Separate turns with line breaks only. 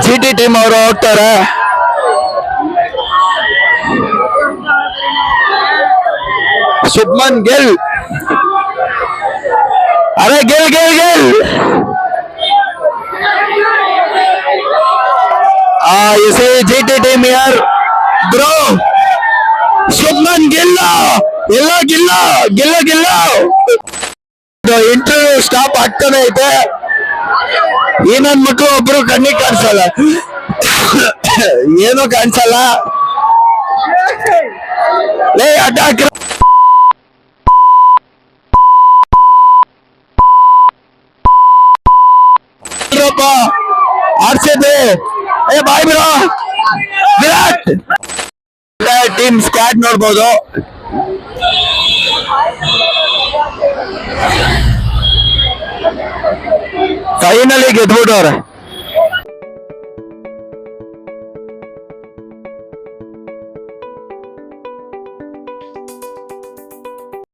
GT team ಅವರು ಹೋಗ್ತಾರೆ. ಶುಭ್ಮನ್ ಗಿಲ್, अरे Gill Gill Gill you see GT team here bro. Shubman Gill illa Gilla Gilla Gilla the interview stop ಆಗ್ತಾನೆ ಐತೆ. ಈ ನನ್ ಮಕ್ಕಳು ಒಬ್ರು ಕಣ್ಣಿಗೆ ಕಾಣಿಸಲ್ಲ, ಏನೋ ಕಾಣಿಸಲ್ಲ. ಲೇ ಅಡ್ಡ ಆರ್ಸಿಬಿ ಏ boy bro. Virat team squad ನೋಡ್ಬೋದು. ಫೈನಲಿ ಗೆದ್ಬಿಟ್ಟವ್ರೆ.